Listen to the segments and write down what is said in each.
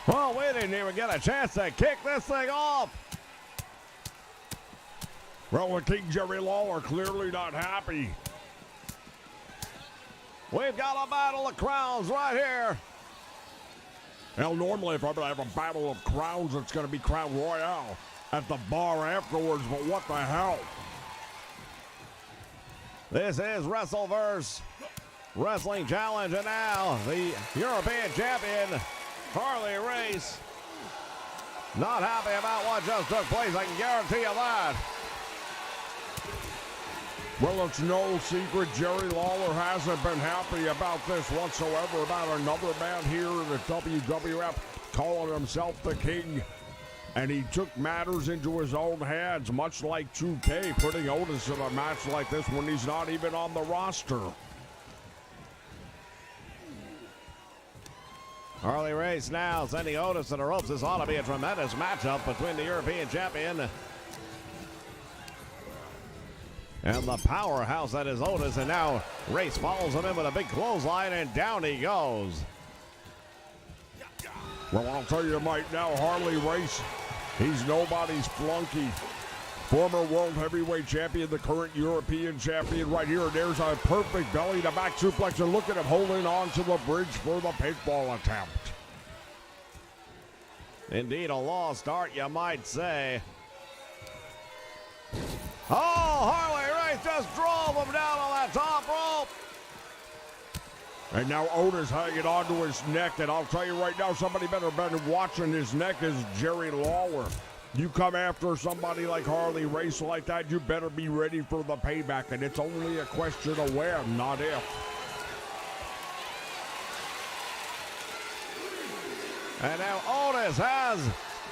Well, we didn't even get a chance to kick this thing off. Well, the King Jerry Lawler clearly not happy. We've got a battle of crowns right here. Well, normally if I'm going to have a battle of crowns, it's going to be Crown Royale at the bar afterwards, but what the hell? This is WrestleVerse Wrestling Challenge, and now the European champion, Harley Race, not happy about what just took place. I can guarantee you that. Well, it's no secret Jerry Lawler hasn't been happy about this whatsoever, about another man here in the WWF calling himself the King. And he took matters into his own hands, much like 2K, putting Otis in a match like this when he's not even on the roster. Harley Race now sending Otis to the ropes. This ought to be a tremendous matchup between the European champion and the powerhouse that is Otis. And now Race follows him in with a big clothesline, and down he goes. Well, I'll tell you right now, Harley Race, he's nobody's flunky. Former World Heavyweight Champion, the current European Champion right here. And there's a perfect belly-to-back suplex. And look at him holding on to the bridge for the pinfall attempt. Indeed, a lost start, you might say. Oh, Harley Race just drove him down on that top rope. And now Otis hanging onto his neck. And I'll tell you right now, somebody better been watching his neck is Jerry Lawler. You come after somebody like Harley Race like that, you better be ready for the payback. And it's only a question of when, not if. And now Otis has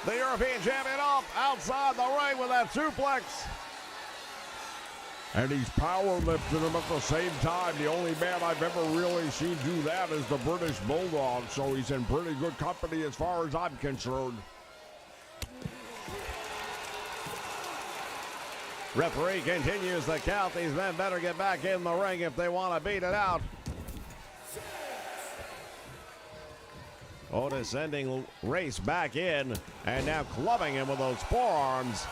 the European champion up outside the ring with that suplex. And he's power lifting him at the same time. The only man I've ever really seen do that is the British Bulldog. So he's in pretty good company as far as I'm concerned. Referee continues the count. These men better get back in the ring if they want to beat it out. Otis sending Race back in and now clubbing him with those forearms.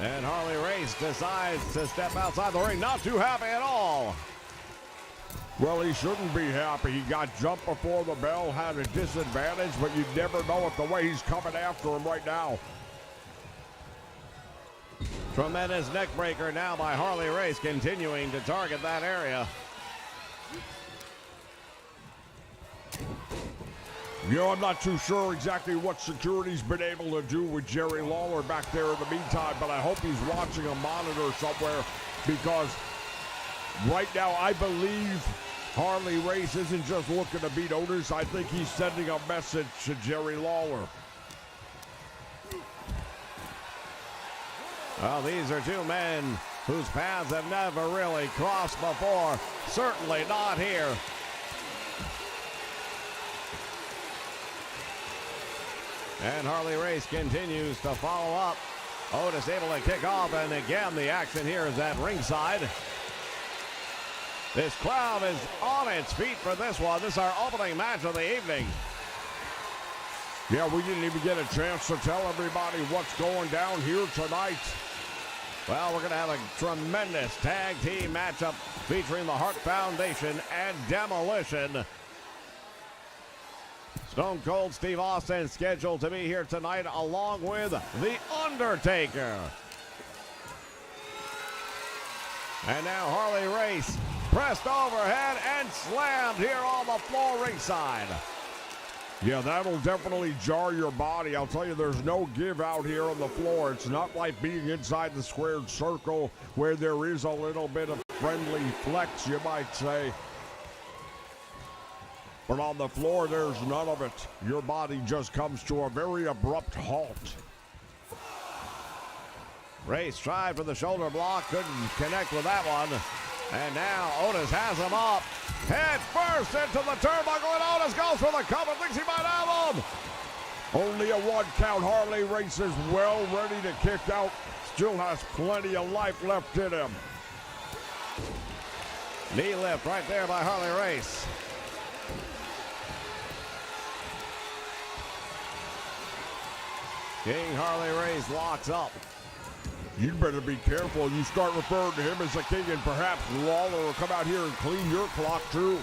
And Harley Race decides to step outside the ring. Not too happy at all. Well, he shouldn't be happy. He got jumped before the bell, had a disadvantage, but you never know it the way he's coming after him right now. Tremendous neck breaker now by Harley Race, continuing to target that area. You know, I'm not too sure exactly what security's been able to do with Jerry Lawler back there in the meantime, but I hope he's watching a monitor somewhere, because right now I believe Harley Race isn't just looking to beat Otis. I think he's sending a message to Jerry Lawler. Well, these are two men whose paths have never really crossed before. Certainly not here. And Harley Race continues to follow up. Otis able to kick off, and again the action here is at ringside. This crowd is on its feet for this one. This is our opening match of the evening. Yeah, we didn't even get a chance to tell everybody what's going down here tonight. Well, we're going to have a tremendous tag team matchup featuring the Hart Foundation and Demolition. Stone Cold Steve Austin scheduled to be here tonight, along with the Undertaker. And now Harley Race pressed overhead and slammed here on the floor ringside. Yeah, that'll definitely jar your body. I'll tell you, there's no give out here on the floor. It's not like being inside the squared circle where there is a little bit of friendly flex, you might say. But on the floor, there's none of it. Your body just comes to a very abrupt halt. Race tried for the shoulder block, couldn't connect with that one. And now Otis has him up. Head first into the turnbuckle, and Otis goes for the cover, thinks he might have him. Only a one count. Harley Race is well ready to kick out. Still has plenty of life left in him. Knee lift right there by Harley Race. King Harley Race locks up. You better be careful. You start referring to him as the king, and perhaps Lawler will come out here and clean your clock too.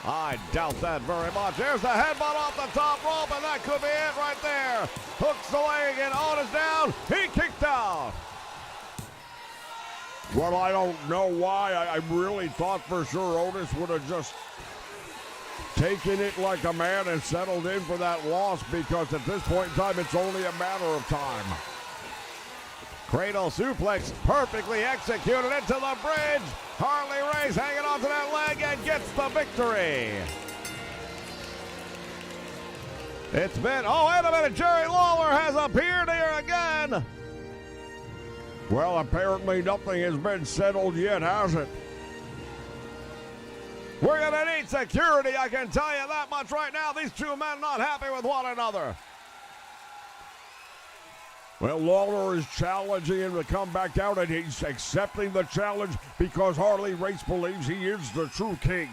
I doubt that very much. There's the headbutt off the top rope, and that could be it right there. Hooks the leg, and Otis down. He kicked out. Well, I don't know why. I really thought for sure Otis would have just taken it like a man and settled in for that loss, because at this point in time, it's only a matter of time. Cradle suplex perfectly executed into the bridge. Harley Race hanging onto that leg and gets the victory. It's been, oh, wait a minute, Jerry Lawler has appeared here again. Well, apparently nothing has been settled yet, has it? We're going to need security, I can tell you that much right now. These two men not happy with one another. Well, Lawler is challenging him to come back out, and he's accepting the challenge because Harley Race believes he is the true king.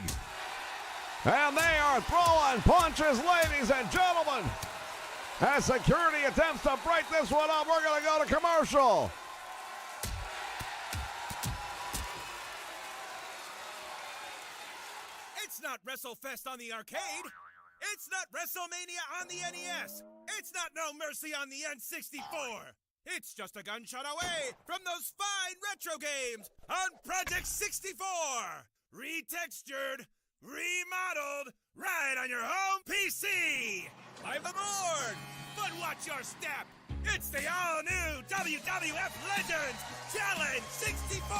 And they are throwing punches, ladies and gentlemen. As security attempts to break this one up, we're going to go to commercial. It's not WrestleFest on the arcade. It's not WrestleMania on the NES. It's not No Mercy on the N64. It's just a gunshot away from those fine retro games on Project 64. Retextured, remodeled, right on your home PC. Buy the board, but watch your step. It's the all-new WWF Legends Challenge 64.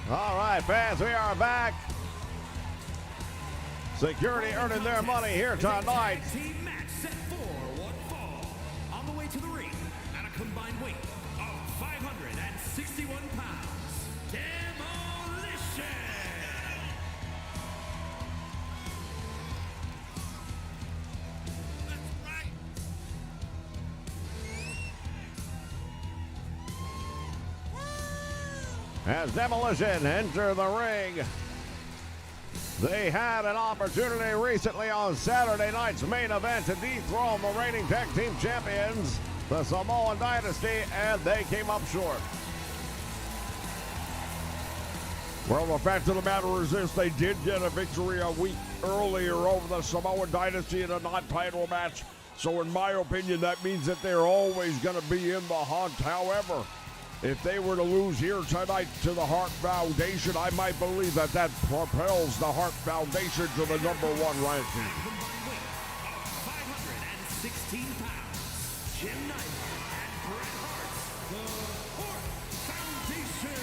All right, fans, we are back. Security earning their money here tonight. Team match set for one fall. On the way to the ring at a combined weight of 561 pounds. Demolition! That's right. As Demolition enter the ring, they had an opportunity recently on Saturday night's main event to dethrone the reigning tag team champions, the Samoan Dynasty, and they came up short. Well, the fact of the matter is this: they did get a victory a week earlier over the Samoan Dynasty in a non-title match. So in my opinion, that means that they're always going to be in the hunt. However, if they were to lose here tonight to the Hart Foundation, I might believe that that propels the Hart Foundation to the #1 ranking. Combined weight of 516 pounds. Jim Neidhart and Bret Hart. The Hart Foundation.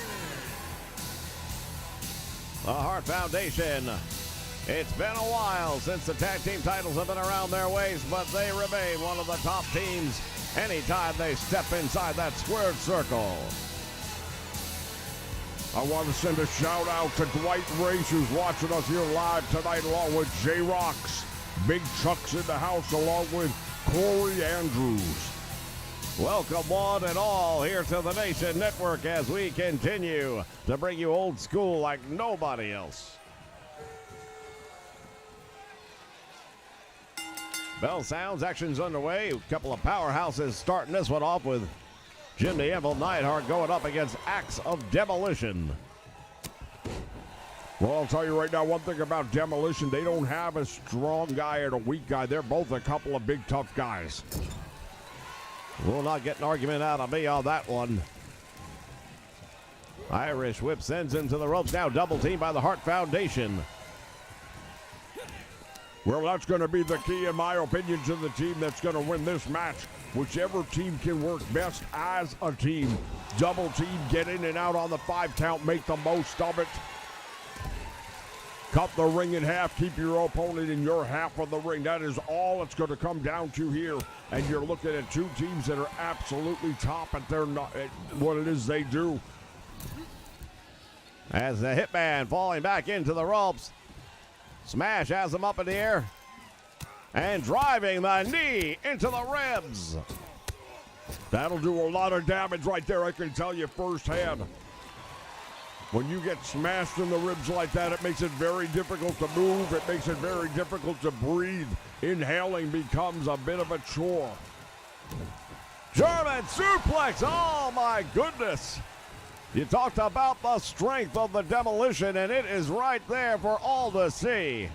The Hart Foundation. It's been a while since the tag team titles have been around their waist, but they remain one of the top teams anytime they step inside that squared circle. I want to send a shout out to Dwight Race, who's watching us here live tonight, along with J Rocks. Big Chuck's in the house, along with Corey Andrews. Welcome one and all here to the Nation Network as we continue to bring you old school like nobody else. Bell sounds, action's underway. A couple of powerhouses starting this one off with Jim the Anvil Neidhart going up against Axe of Demolition. Well, I'll tell you right now, one thing about Demolition, they don't have a strong guy and a weak guy. They're both a couple of big, tough guys. We'll not get an argument out of me on that one. Irish whip sends him to the ropes. Now double teamed by the Hart Foundation. Well, that's going to be the key, in my opinion, to the team that's going to win this match. Whichever team can work best as a team. Double team, get in and out on the 5 count, make the most of it. Cut the ring in half, keep your opponent in your half of the ring. That is all it's going to come down to here. And you're looking at two teams that are absolutely top at what it is they do. As the Hitman falling back into the ropes. Smash has him up in the air. And driving the knee into the ribs. That'll do a lot of damage right there, I can tell you firsthand. When you get smashed in the ribs like that, it makes it very difficult to move. It makes it very difficult to breathe. Inhaling becomes a bit of a chore. German suplex, oh my goodness. You talked about the strength of the Demolition, and it is right there for all to see.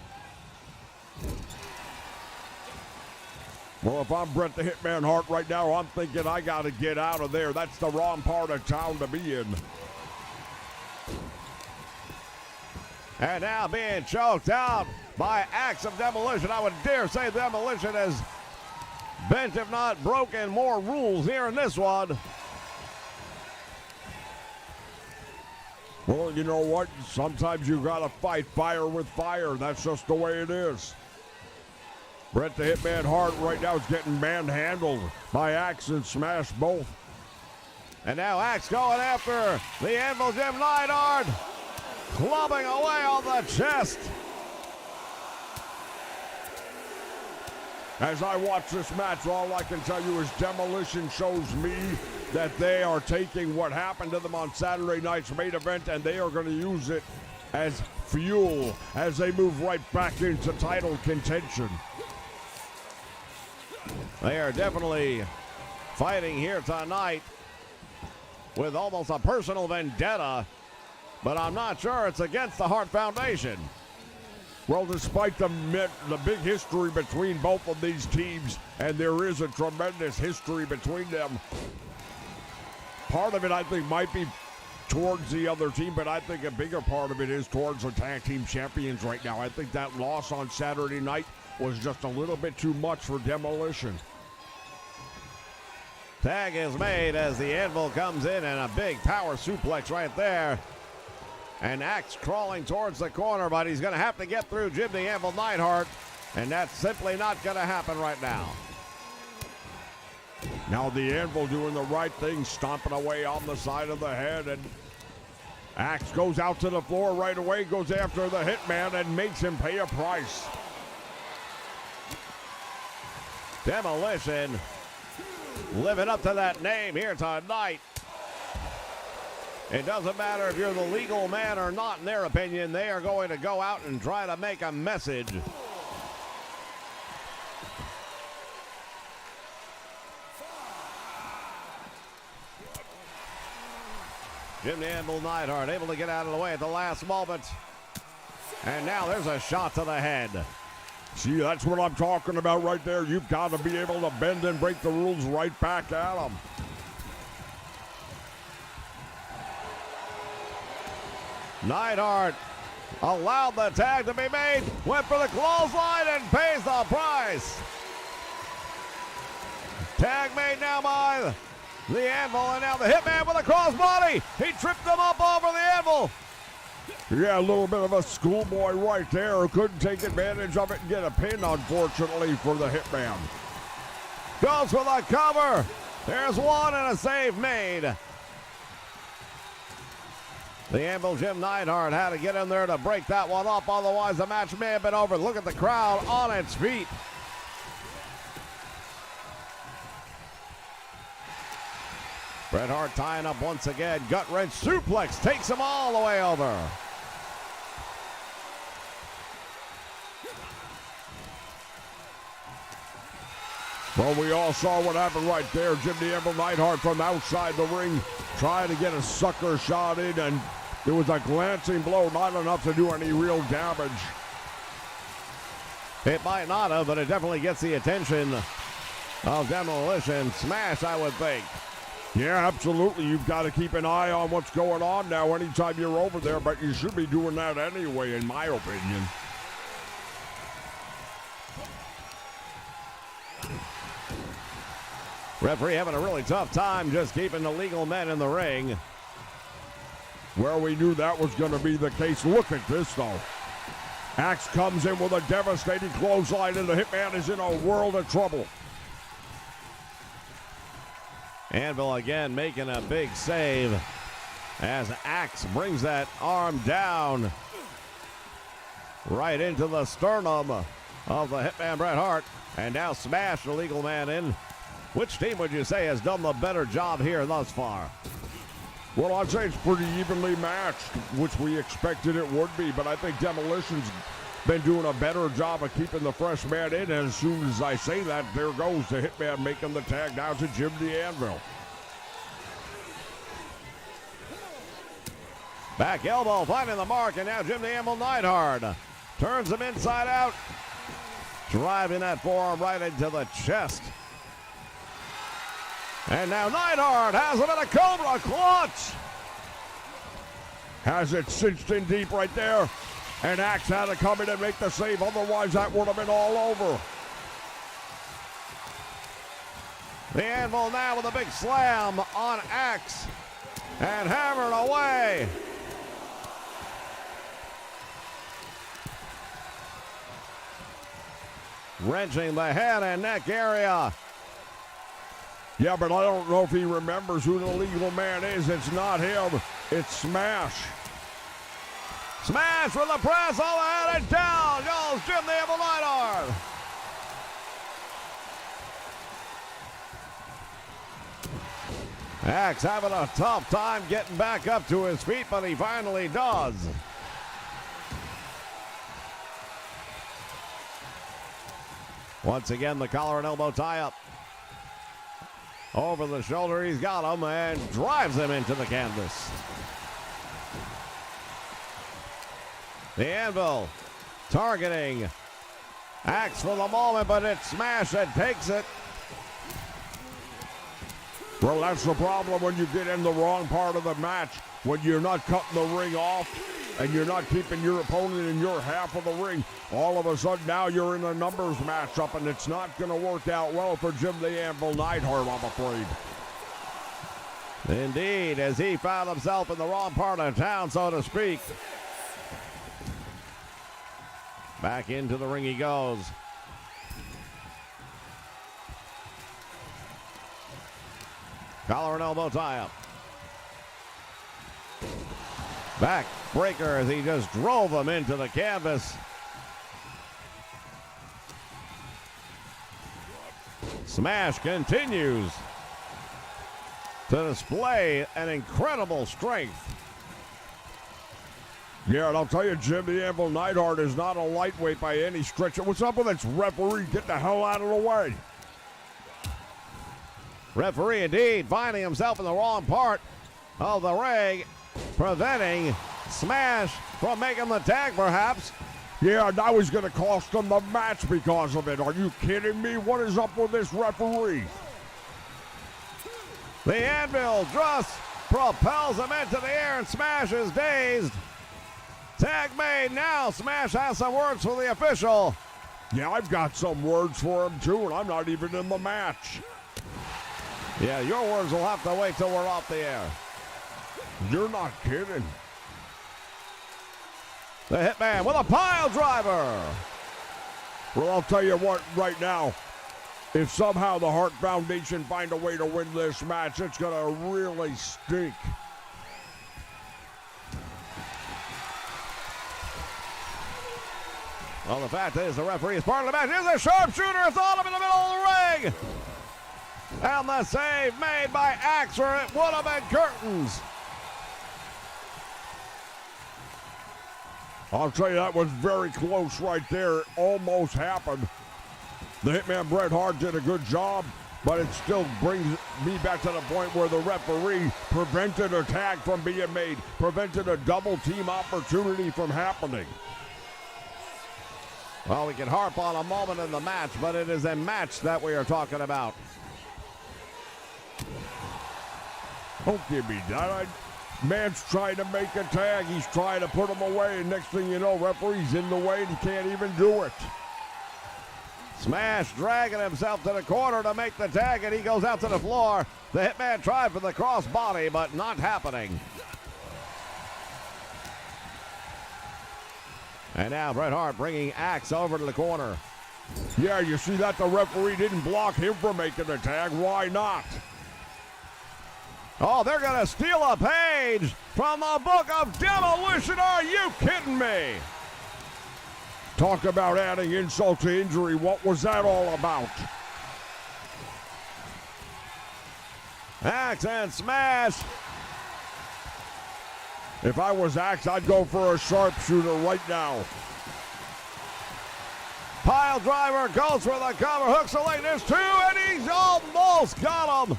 Well, if I'm Bret the Hitman Hart right now, I'm thinking I got to get out of there. That's the wrong part of town to be in. And now being choked out by Axe of Demolition. I would dare say Demolition has bent, if not broken, more rules here in this one. Well, you know what? Sometimes you got to fight fire with fire. That's just the way it is. Bret the Hitman Hart right now is getting manhandled by Axe and Smash both. And now Axe going after the Anvil Jim Neidhart. Clubbing away on the chest. As I watch this match, all I can tell you is Demolition shows me that they are taking what happened to them on Saturday night's main event and they are going to use it as fuel as they move right back into title contention. They are definitely fighting here tonight with almost a personal vendetta, but I'm not sure it's against the Hart Foundation. Well, despite the big history between both of these teams, and there is a tremendous history between them, part of it I think might be towards the other team, but I think a bigger part of it is towards the tag team champions right now. I think that loss on Saturday night was just a little bit too much for Demolition. Tag is made as the Anvil comes in and a big power suplex right there. And Axe crawling towards the corner, but he's going to have to get through Jim the Anvil Neidhart, and that's simply not going to happen right now. Now the Anvil doing the right thing, stomping away on the side of the head, and Axe goes out to the floor right away, goes after the Hitman, and makes him pay a price. Demolition living up to that name here tonight. It doesn't matter if you're the legal man or not, in their opinion. They are going to go out and try to make a message. Jim the Anvil Neidhart able to get out of the way at the last moment. And now there's a shot to the head. See, that's what I'm talking about right there. You've got to be able to bend and break the rules right back at them. Neidhart allowed the tag to be made, went for the clothesline and pays the price. Tag made now by the Anvil, and now the Hitman with a crossbody. He tripped him up over the Anvil. Yeah, a little bit of a schoolboy right there who couldn't take advantage of it and get a pin, unfortunately, for the Hitman. Goes for the cover. There's one and a save made. The Anvil Jim Neidhart had to get in there to break that one up, otherwise the match may have been over. Look at the crowd on its feet. Bret Hart tying up once again. Gut wrench suplex takes him all the way over. Well, we all saw what happened right there. Jim the Anvil Neidhart from outside the ring trying to get a sucker shot in, and it was a glancing blow, not enough to do any real damage. It might not have, but it definitely gets the attention of Demolition. Smash, I would think. Yeah, absolutely. You've got to keep an eye on what's going on now anytime you're over there, but you should be doing that anyway, in my opinion. Referee having a really tough time just keeping the legal men in the ring. Well, we knew that was going to be the case. Look at this, though. Axe comes in with a devastating clothesline, and the Hitman is in a world of trouble. Anvil again making a big save as Axe brings that arm down right into the sternum of the Hitman Bret Hart. And now Smash, the legal man, in. Which team would you say has done the better job here thus far? Well, I'd say it's pretty evenly matched, which we expected it would be, but I think Demolition's been doing a better job of keeping the fresh man in. And as soon as I say that, there goes the Hitman making the tag down to Jim the Anvil. Back elbow finding the mark, and now Jim the Anvil Neidhart turns him inside out, driving that forearm right into the chest. And now Neidhart has him in a Cobra clutch. Has it cinched in deep right there. And Axe had to come in and make the save. Otherwise, that would have been all over. The Anvil now with a big slam on Axe. And hammered away. Wrenching the head and neck area. Yeah, but I don't know if he remembers who the legal man is. It's not him. It's Smash. Smash with the press overhead and down goes Jim the Anvil Neidhart. Axe having a tough time getting back up to his feet, but he finally does. Once again, the collar and elbow tie-up. Over the shoulder, he's got him and drives him into the canvas. The Anvil targeting Axe for the moment, but it's Smash that takes it. Well, that's the problem when you get in the wrong part of the match, when you're not cutting the ring off and you're not keeping your opponent in your half of the ring. All of a sudden now you're in a numbers matchup, and it's not going to work out well for Jim the Anvil Neidhart, I'm afraid. Indeed, as he found himself in the wrong part of town, so to speak. Back into the ring he goes. Collar and elbow tie-up. Back breaker as he just drove him into the canvas. Smash continues to display an incredible strength. Yeah, and I'll tell you, Jim the Anvil Neidhart is not a lightweight by any stretch. What's up with this referee? Get the hell out of the way. Referee indeed finding himself in the wrong part of the ring, preventing Smash from making the tag perhaps. Yeah, now he's going to cost him the match because of it. Are you kidding me? What is up with this referee? The Anvil just propels him into the air, and Smash is dazed. Tag made now. Smash has some words for the official. Yeah, I've got some words for him too, and I'm not even in the match. Yeah, your words will have to wait till we're off the air. You're not kidding. The Hitman with a pile driver. Well, I'll tell you what, right now, if somehow the Hart Foundation find a way to win this match, it's going to really stink. Well, the fact is the referee is part of the match. Here's a sharpshooter, thrown him in the middle of the ring. And the save made by Axe, or it would have been curtains. I'll tell you, that was very close right there. It almost happened. The Hitman Bret Hart did a good job, but it still brings me back to the point where the referee prevented a tag from being made, prevented a double team opportunity from happening. Well, we can harp on a moment in the match, but it is a match that we are talking about. Don't give me that. Man's trying to make a tag. He's trying to put him away, and next thing you know, referee's in the way and he can't even do it. Smash dragging himself to the corner to make the tag, and he goes out to the floor. The Hitman tried for the crossbody, but not happening. And now Bret Hart bringing Axe over to the corner. Yeah, you see that? The referee didn't block him from making the tag. Why not? Oh, they're going to steal a page from the book of Demolition. Are you kidding me? Talk about adding insult to injury. What was that all about? Axe and Smash. If I was Axe, I'd go for a sharpshooter right now. Pile driver goes for the cover. Hooks the leg. There's two, and he's almost got him.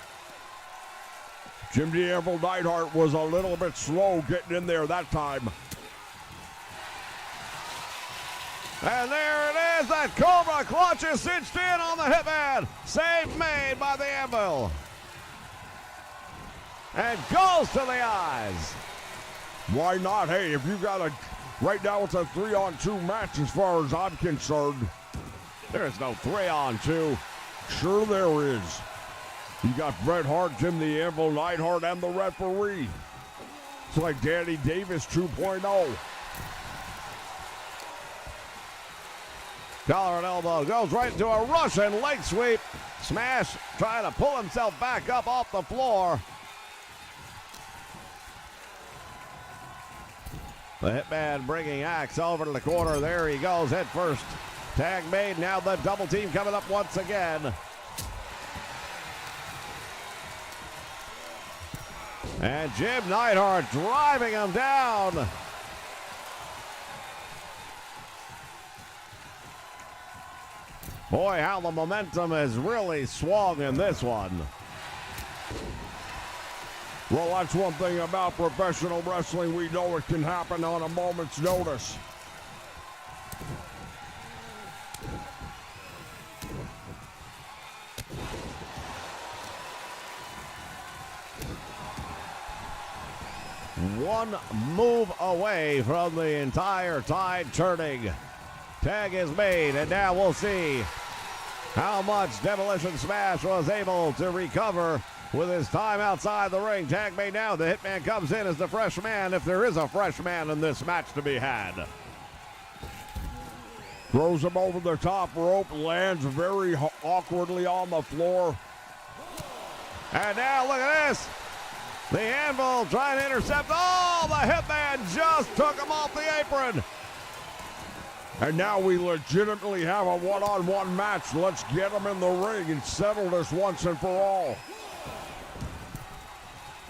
Jim the Anvil Neidhart was a little bit slow getting in there that time. And there it is. That Cobra clutch is cinched in on the Hitman. Save made by the Anvil. And goes to the eyes. Why not? Hey, if you got a... Right now it's a 3-on-2 match as far as I'm concerned. There's no 3-on-2. Sure there is. You got Bret Hart, Jim the Anvil Neidhart, and the referee. It's like Danny Davis 2.0. Collar and elbow goes right into a Russian leg sweep. Smash trying to pull himself back up off the floor. The Hitman bringing Axe over to the corner. There he goes, head first. Tag made. Now the double team coming up once again. And Jim Neidhart driving him down. Boy, how the momentum has really swung in this one. Well, that's one thing about professional wrestling. We know it can happen on a moment's notice. One move away from the entire tide turning. Tag is made, and now we'll see how much Demolition Smash was able to recover with his time outside the ring. Tag made now. The Hitman comes in as the fresh man, if there is a fresh man in this match to be had. Throws him over the top rope, lands very awkwardly on the floor. And now look at this. The Anvil trying to intercept. Oh, the Hitman just took him off the apron. And now we legitimately have a one-on-one match. Let's get him in the ring and settle this once and for all.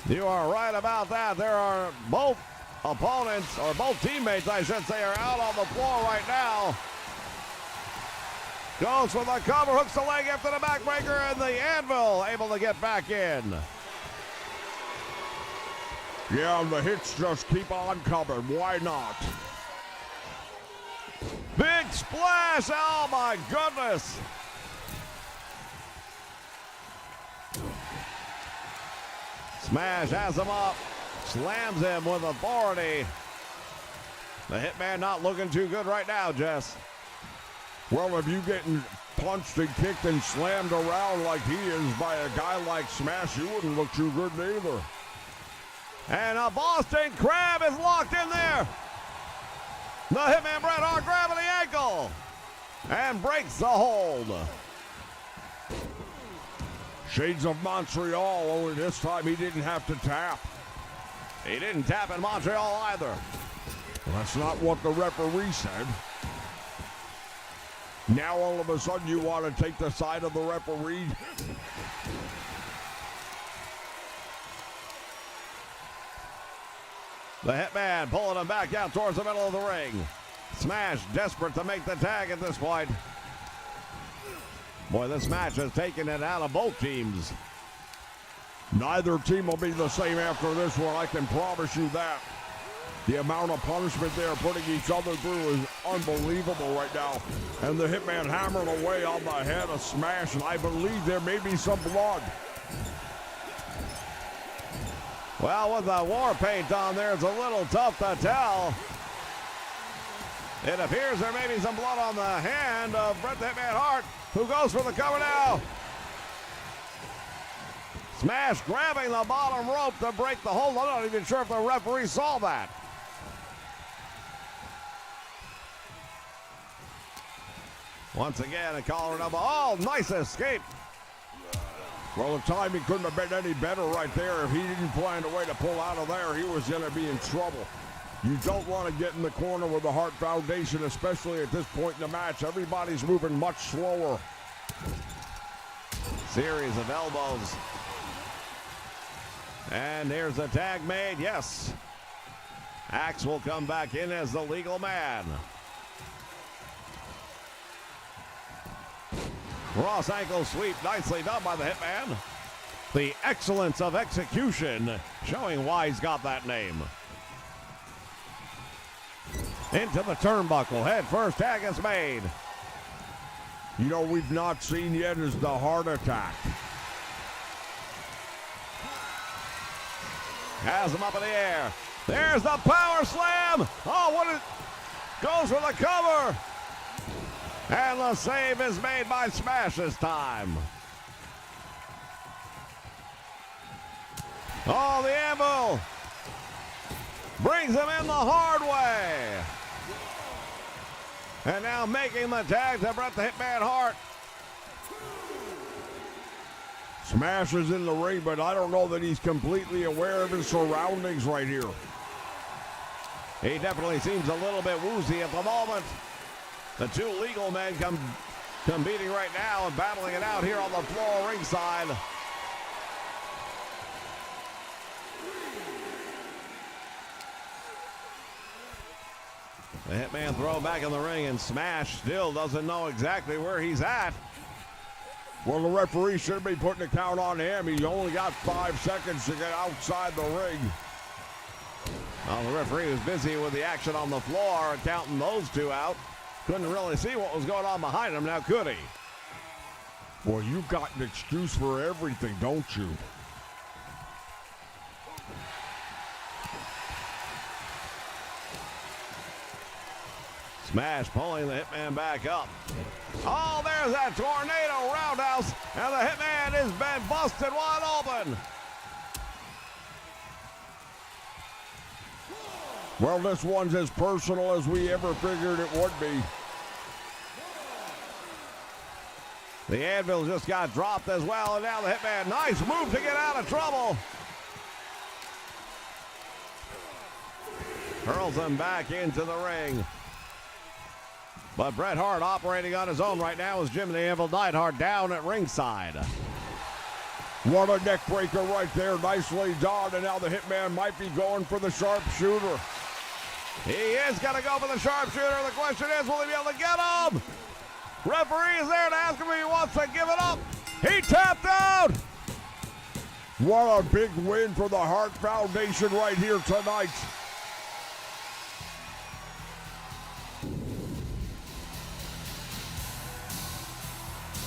You are right about that. There are both opponents, or both teammates, I should say, are out on the floor right now. Goes for the cover, hooks the leg after the backbreaker, and the Anvil able to get back in. Yeah, the hits just keep on coming. Why not? Big splash. Oh, my goodness. Smash has him up. Slams him with authority. The Hitman not looking too good right now, Jess. Well, if you getting punched and kicked and slammed around like he is by a guy like Smash, you wouldn't look too good neither. And a Boston Crab is locked in there. The Hitman Bret Hart grabbing the ankle and breaks the hold. Shades of Montreal, only this time he didn't have to tap. He didn't tap in Montreal either. Well, that's not what the referee said. Now all of a sudden you want to take the side of the referee? The Hitman pulling him back out towards the middle of the ring. Smash desperate to make the tag at this point. Boy, this match has taken it out of both teams. Neither team will be the same after this one, I can promise you that. The amount of punishment they are putting each other through is unbelievable right now. And the Hitman hammered away on the head of Smash, and I believe there may be some blood. Well, with the war paint on there, it's a little tough to tell. It appears there may be some blood on the hand of Bret the Hitman Hart, who goes for the cover now. Smash grabbing the bottom rope to break the hold. I'm not even sure if the referee saw that. Once again, a collar and elbow. Oh, nice escape. Well, the timing couldn't have been any better right there. If he didn't find a way to pull out of there, he was going to be in trouble. You don't want to get in the corner with the Hart Foundation, especially at this point in the match. Everybody's moving much slower. Series of elbows. And here's a tag made, yes. Axe will come back in as the legal man. Cross ankle sweep, nicely done by the Hitman. The excellence of execution, showing why he's got that name. Into the turnbuckle, head first, tag is made. You know, we've not seen yet is the heart attack. Has him up in the air. There's the power slam. Oh, what it goes for the cover. And the save is made by Smash this time. Oh, the anvil brings him in the hard way. And now making the tag to Bret the Hitman Hart. Smash is in the ring, but I don't know that he's completely aware of his surroundings right here. He definitely seems a little bit woozy at the moment. The two legal men competing right now and battling it out here on the floor ringside. The Hitman throw back in the ring, and Smash still doesn't know exactly where he's at. Well, the referee should be putting a count on him. He only got 5 seconds to get outside the ring. Well, the referee was busy with the action on the floor, counting those two out. Couldn't really see what was going on behind him now, could he? Well, you got an excuse for everything, don't you? Smash pulling the Hitman back up. Oh, there's that tornado roundhouse, and the Hitman has been busted wide open. Well, this one's as personal as we ever figured it would be. The anvil just got dropped as well, and now the Hitman, nice move to get out of trouble. Hurls him back into the ring. But Bret Hart operating on his own right now as Jim the Anvil Neidhart down at ringside. What a neck breaker right there, nicely done, and now the Hitman might be going for the sharpshooter. He is going to go for the sharpshooter. The question is, will he be able to get him? Referee is there to ask him if he wants to give it up. He tapped out. What a big win for the Hart Foundation right here tonight.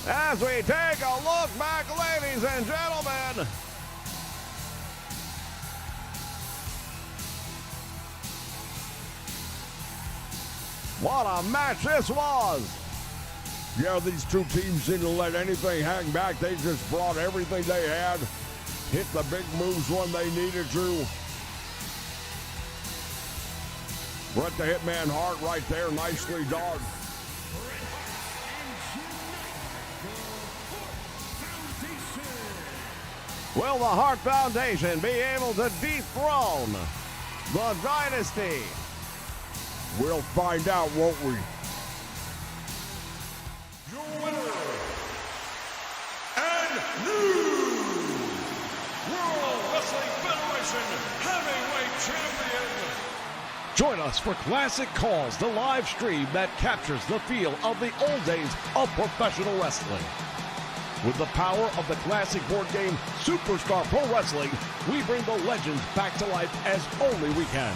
As we take a look back, ladies and gentlemen. What a match this was. Yeah, these two teams didn't let anything hang back. They just brought everything they had, hit the big moves when they needed to. Bret the Hitman Hart right there, nicely done. Will the Hart Foundation be able to dethrone the Dynasty? We'll find out, won't we? Your winner and new World Wrestling Federation Heavyweight Champion, Join us for Classic Calls, the live stream that captures the feel of the old days of professional wrestling. With the power of the classic board game Superstar Pro Wrestling, we bring the legends back to life as only we can.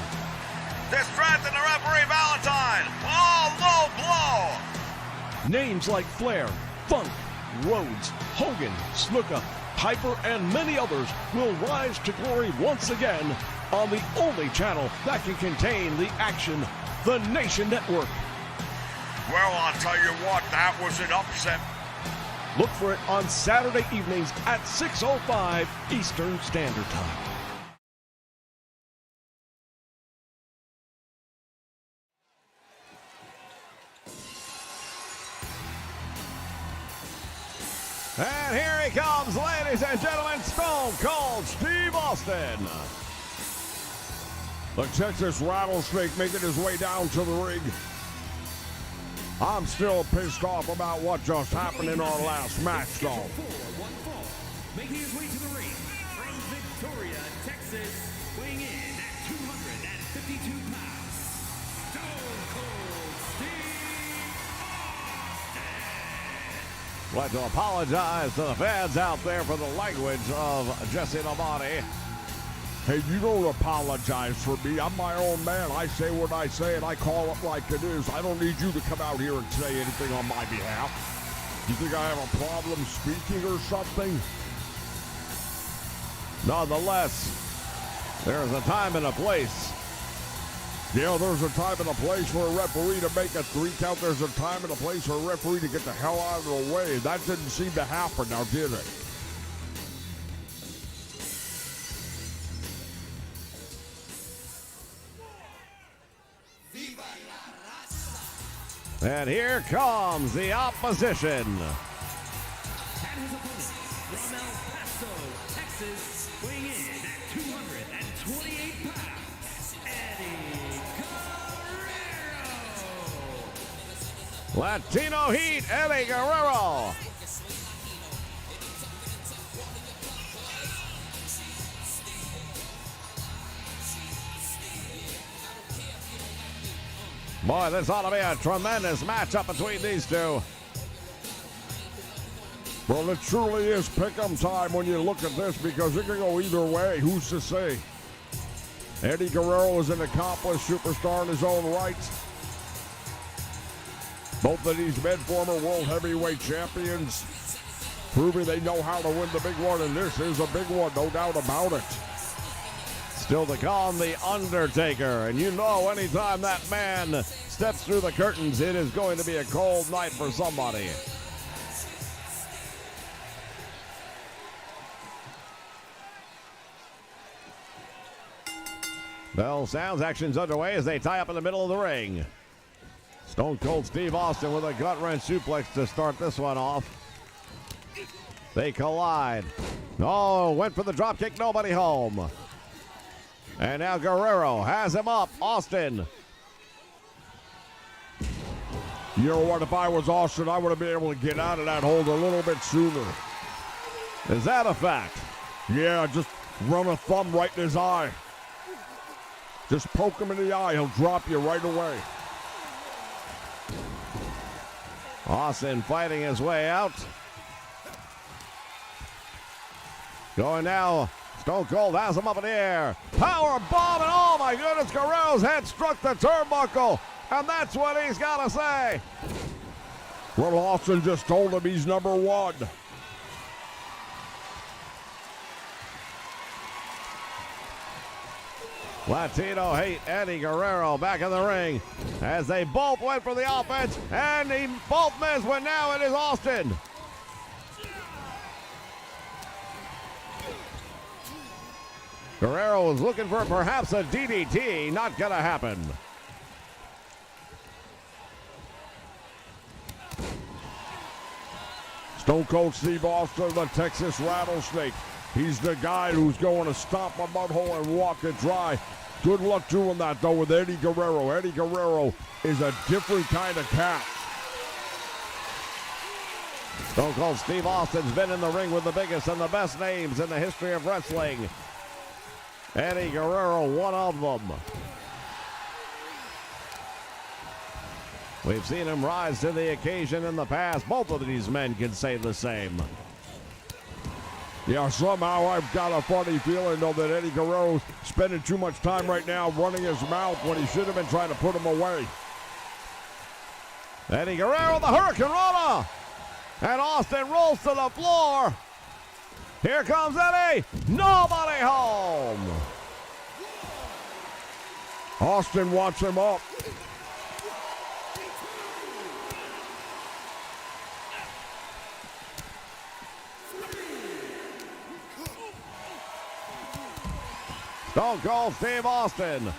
Distracting the referee Valentine. Oh, low blow. Names like Flair, Funk, Rhodes, Hogan, Snuka, Piper, and many others will rise to glory once again on the only channel that can contain the action, the Nation Network. Well, I'll tell you what, that was an upset. Look for it on Saturday evenings at 6:05 Eastern Standard Time. And here he comes, ladies and gentlemen, Stone Cold Steve Austin. The Texas Rattlesnake making his way down to the ring. I'm still pissed off about what just happened in our last match, though. Making his way to the ring from Victoria, Texas, weighing in at 252 pounds, Stone Cold Steve Austin. I'd like to apologize to the fans out there for the language of Jesse Labonte. Hey, you don't apologize for me. I'm my own man. I say what I say, and I call it like it is. I don't need you to come out here and say anything on my behalf. You think I have a problem speaking or something? Nonetheless, there's a time and a place. Yeah, there's a time and a place for a referee to make a 3 count. There's a time and a place for a referee to get the hell out of the way. That didn't seem to happen now, did it? And here comes the opposition. And his opponent from El Paso, Texas, weighing in at 228 pounds, Eddie Guerrero. Latino Heat, Eddie Guerrero. Boy, this ought to be a tremendous matchup between these two. Well, it truly is pick'em time when you look at this because it can go either way. Who's to say? Eddie Guerrero is an accomplished superstar in his own right. Both of these men former world heavyweight champions, proving they know how to win the big one, and this is a big one, no doubt about it. Still to come, the Undertaker. And you know anytime that man steps through the curtains, it is going to be a cold night for somebody. Bell sounds, action's underway as they tie up in the middle of the ring. Stone Cold Steve Austin with a gut-wrench suplex to start this one off. They collide. Oh, went for the dropkick, nobody home. And now Guerrero has him up. Austin. You know what? If I was Austin, I would have been able to get out of that hold a little bit sooner. Is that a fact? Yeah, just run a thumb right in his eye. Just poke him in the eye. He'll drop you right away. Austin fighting his way out. Going now. Stone Cold has him up in the air. Power bomb, and oh my goodness, Guerrero's head struck the turnbuckle. And that's what he's got to say. Well, Austin just told him he's number one. Latino Hate, Eddie Guerrero back in the ring as they both went for the offense, and they both missed, but now it is Austin. Guerrero was looking for perhaps a DDT, not gonna happen. Stone Cold Steve Austin, the Texas Rattlesnake. He's the guy who's going to stomp a mud hole and walk it dry. Good luck doing that, though, with Eddie Guerrero. Eddie Guerrero is a different kind of cat. Stone Cold Steve Austin's been in the ring with the biggest and the best names in the history of wrestling. Eddie Guerrero, one of them. We've seen him rise to the occasion in the past. Both of these men can say the same. Yeah, somehow I've got a funny feeling, though, that Eddie Guerrero's spending too much time right now running his mouth when he should have been trying to put him away. Eddie Guerrero, the Hurricane Rana. And Austin rolls to the floor. Here comes Eddie. Nobody home. Austin wants him up. Stone Cold Steve Austin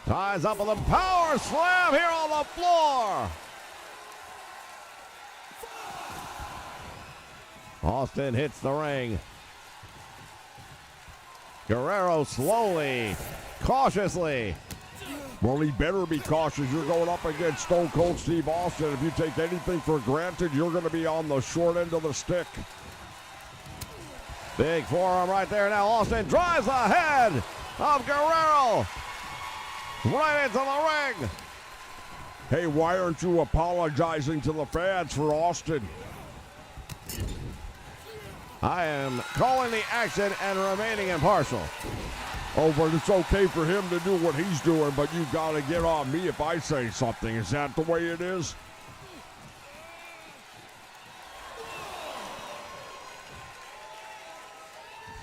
ties up with a power slam here on the floor. Austin hits the ring. Guerrero slowly, cautiously. Well, he better be cautious. You're going up against Stone Cold Steve Austin. If you take anything for granted, you're going to be on the short end of the stick. Big forearm right there. Now Austin drives the head of Guerrero right into the ring. Hey, why aren't you apologizing to the fans for Austin? I am calling the action and remaining impartial. Oh, but it's okay for him to do what he's doing, but you got to get on me if I say something. Is that the way it is?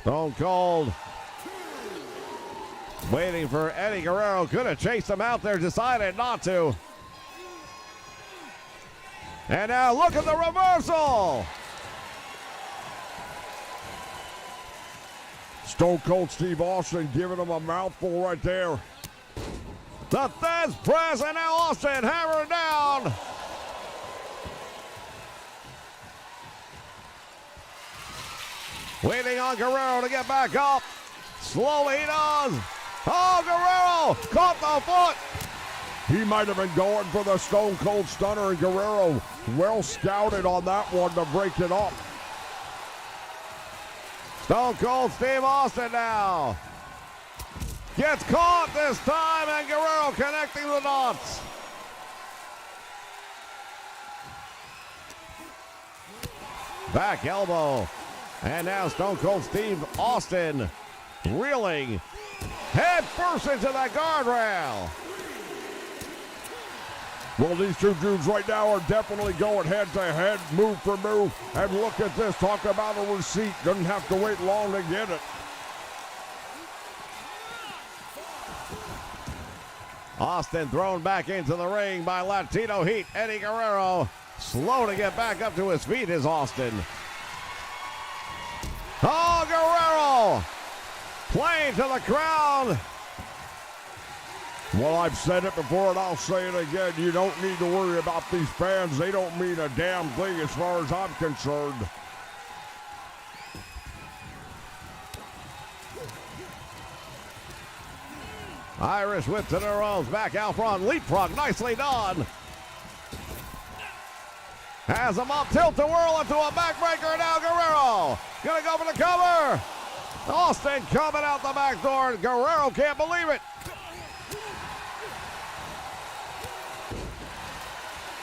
Stone Cold waiting for Eddie Guerrero. Could have chased him out there, decided not to. And now look at the reversal. Stone Cold Steve Austin giving him a mouthful right there. The Thesz press, and now Austin hammered down. Waiting on Guerrero to get back up. Slowly he does. Oh, Guerrero caught the foot. He might have been going for the Stone Cold Stunner, and Guerrero well scouted on that one to break it up. Stone Cold Steve Austin now gets caught this time, and Guerrero connecting the dots. Back elbow. And now Stone Cold Steve Austin reeling head first into that guardrail. Well, these two dudes right now are definitely going head to head, move for move. And look at this, talk about a receipt. Doesn't have to wait long to get it. Austin thrown back into the ring by Latino Heat. Eddie Guerrero slow to get back up to his feet is Austin. Oh, Guerrero playing to the crowd. Well, I've said it before and I'll say it again. You don't need to worry about these fans. They don't mean a damn thing as far as I'm concerned. Irish whip to the ropes. Back out front. Leapfrog. Nicely done. Has him up. Tilt to whirl into a backbreaker. Now Guerrero gonna go for the cover. Austin coming out the back door. Guerrero can't believe it.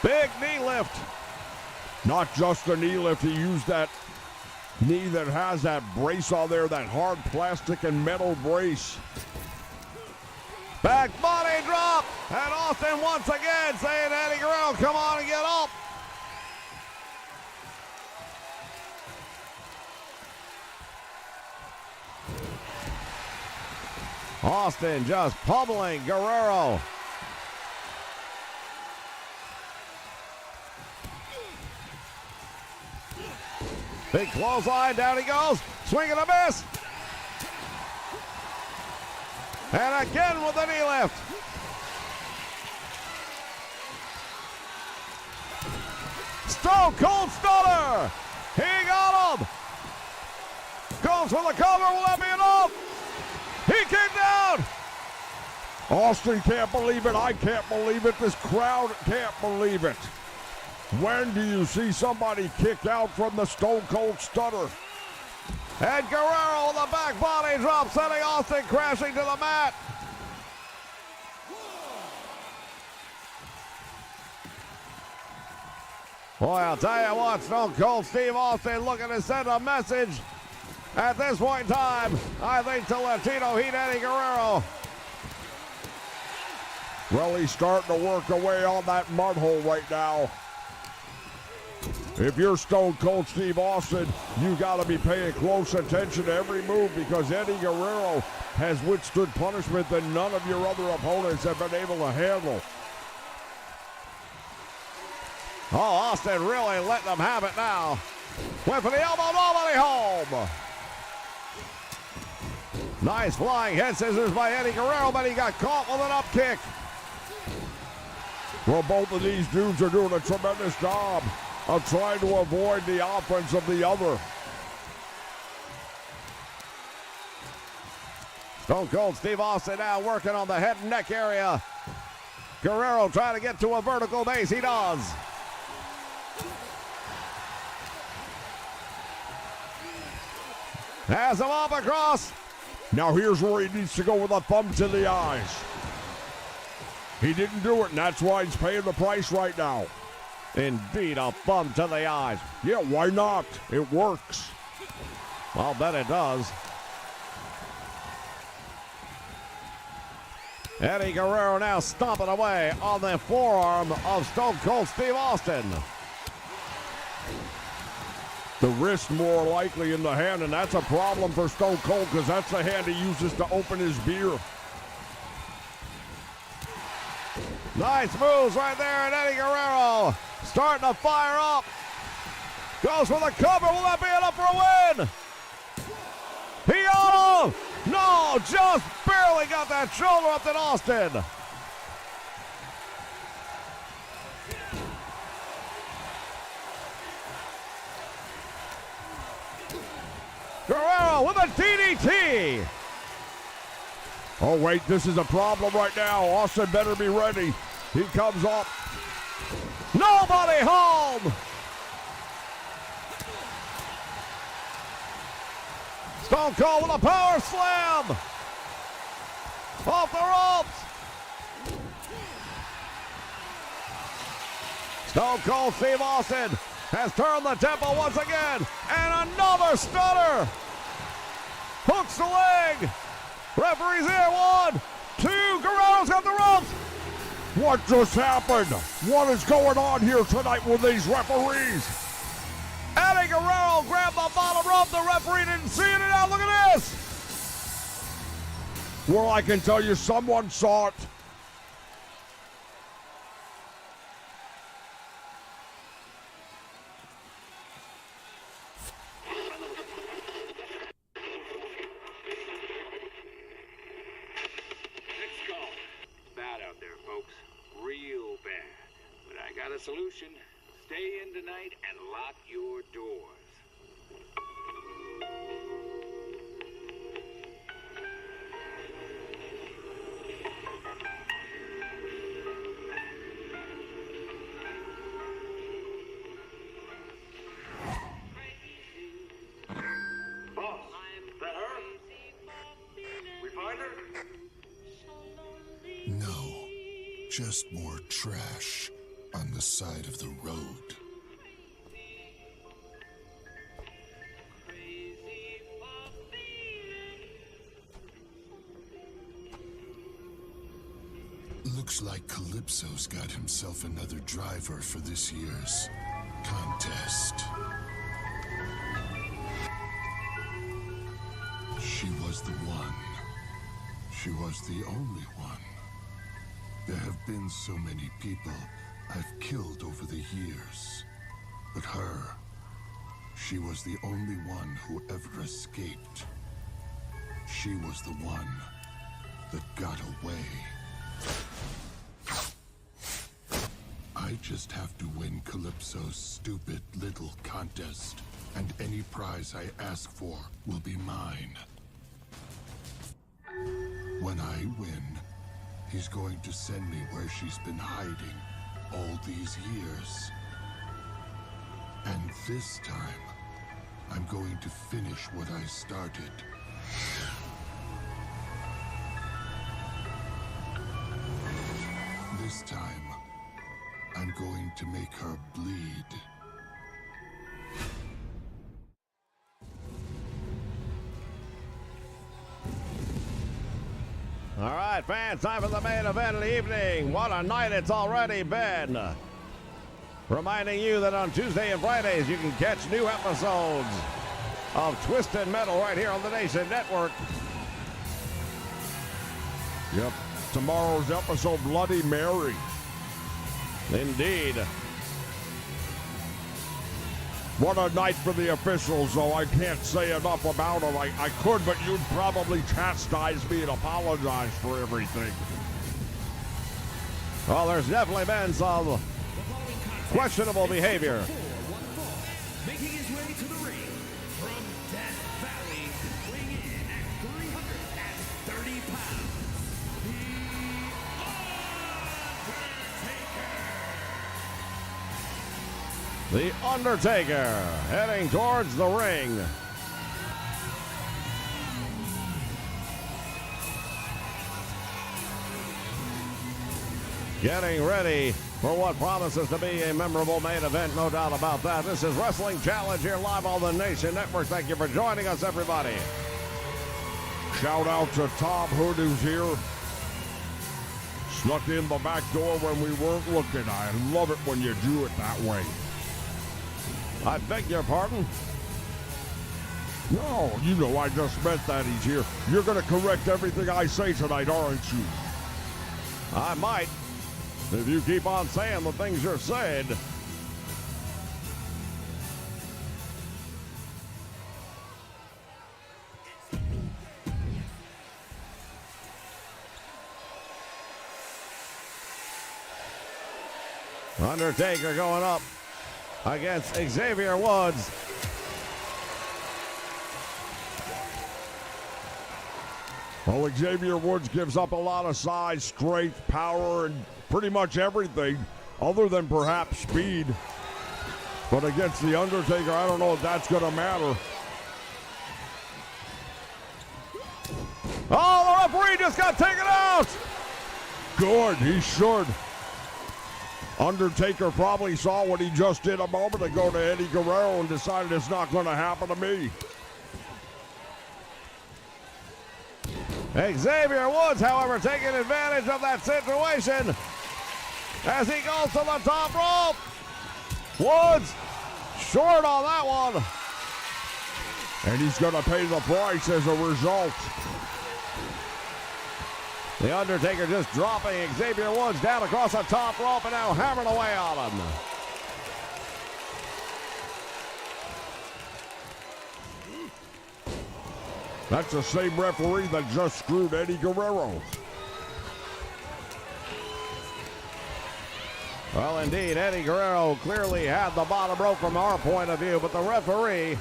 Big knee lift. Not just a knee lift. He used that knee that has that brace on there, that hard plastic and metal brace. Back body drop. And Austin once again saying, Eddie Guerrero, come on and get up. Austin just pummeling Guerrero. Big clothesline, down he goes, swing and a miss. And again with the knee lift. Stone Cold Stunner. He got him. Goes for the cover, will that be enough? He came down. Austin can't believe it. I can't believe it. This crowd can't believe it. When do you see somebody kick out from the Stone Cold Stunner? And Guerrero with the back body drop, sending Austin crashing to the mat. Boy, I'll tell you what, Stone Cold Steve Austin looking to send a message at this point in time, I think, to Latino Heat Eddie Guerrero. Well, he's starting to work away on that mud hole right now. If you're Stone Cold Steve Austin, you got to be paying close attention to every move, because Eddie Guerrero has withstood punishment that none of your other opponents have been able to handle. Oh, Austin really letting them have it now. Went for the elbow, nobody home. Nice flying head scissors by Eddie Guerrero, but he got caught with an up kick. Well, both of these dudes are doing a tremendous job of trying to avoid the offense of the other. Stone Cold Steve Austin now working on the head and neck area. Guerrero trying to get to a vertical base. He does. Has him up across. Now here's where he needs to go with a thumb to the eyes. He didn't do it, and that's why he's paying the price right now. Indeed, a thumb to the eyes. Yeah, why not? It works. I'll bet it does. Eddie Guerrero now stomping away on the forearm of Stone Cold Steve Austin. The wrist more likely in the hand, and that's a problem for Stone Cold, because that's the hand he uses to open his beer. Nice moves right there, and Eddie Guerrero starting to fire up. Goes for the cover. Will that be enough for a win? He got him. No, just barely got that shoulder up to Austin. Guerrero with a DDT. Oh, wait, this is a problem right now. Austin better be ready. He comes up. Nobody home. Stone Cold with a power slam. Off the ropes. Stone Cold Steve Austin has turned the tempo once again. And another stunner. Hooks the leg. Referee's here. 1, 2. Guerrero's got the ropes. What just happened? What is going on here tonight with these referees? Eddie Guerrero grabbed the bottom rope. The referee didn't see it. And now look at this. Well, I can tell you someone saw it. Solution. Stay in tonight and lock your doors. Boss, that her? We find her? No, just more trash on the side of the road. Looks like Calypso's got himself another driver for this year's contest. She was the one. She was the only one. There have been so many people I've killed over the years, but her, she was the only one who ever escaped. She was the one that got away. I just have to win Calypso's stupid little contest, and any prize I ask for will be mine. When I win, he's going to send me where she's been hiding all these years. And this time, I'm going to finish what I started. This time, I'm going to make her bleed. right, fans, time for the main event of the evening. What a night it's already been. Reminding you that on Tuesday and Fridays, you can catch new episodes of Twisted Metal right here on the Nation Network. Yep. Tomorrow's episode, Bloody Mary. Indeed. What a night for the officials, though. I can't say enough about them. I could, but you'd probably chastise me and apologize for everything. Well, there's definitely been some questionable behavior. Making his way to the ring from Death Valley, weighing in at 330 pounds, The Undertaker heading towards the ring. Getting ready for what promises to be a memorable main event, no doubt about that. This is Wrestling Challenge here live on the Nation Network. Thank you for joining us, everybody. Shout out to Tom Hood, who's here. Snuck in the back door when we weren't looking. I love it when you do it that way. I beg your pardon? No, you know I just meant that he's here. You're going to correct everything I say tonight, aren't you? I might, if you keep on saying the things you're saying. Undertaker going up against Xavier Woods. Well, Xavier Woods gives up a lot of size, strength, power, and pretty much everything, other than perhaps speed. But against the Undertaker, I don't know if that's going to matter. Oh, the referee just got taken out! Good, he should. Undertaker probably saw what he just did a moment ago to Eddie Guerrero and decided it's not going to happen to me. Xavier Woods, however, taking advantage of that situation as he goes to the top rope. Woods short on that one. And he's going to pay the price as a result. The Undertaker just dropping Xavier Woods down across the top rope and now hammering away on him. That's the same referee that just screwed Eddie Guerrero. Well, indeed, Eddie Guerrero clearly had the bottom rope from our point of view, but the referee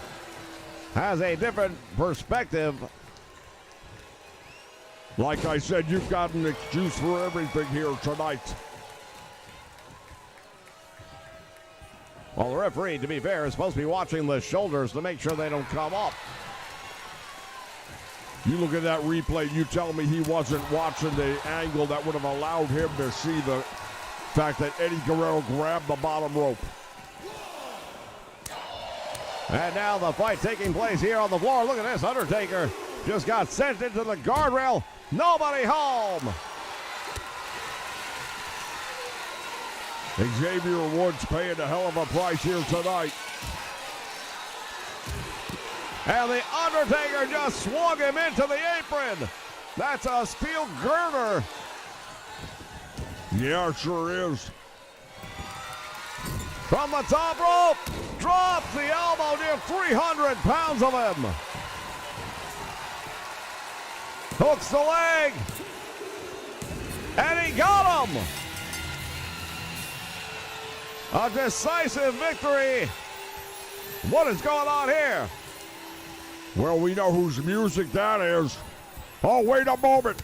has a different perspective. Like I said, you've got an excuse for everything here tonight. Well, the referee, to be fair, is supposed to be watching the shoulders to make sure they don't come up. You look at that replay, you tell me he wasn't watching the angle that would have allowed him to see the fact that Eddie Guerrero grabbed the bottom rope. And now the fight taking place here on the floor. Look at this, Undertaker just got sent into the guardrail. Nobody home. Xavier Woods paying a hell of a price here tonight. And the Undertaker just swung him into the apron. That's a steel girder. Yeah, it sure is. From the top rope, drops the elbow near 300 pounds of him. Hooks the leg. And he got him. A decisive victory. What is going on here? Well, we know whose music that is. Oh, wait a moment.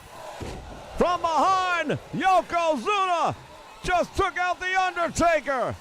From behind, Yokozuna just took out the Undertaker.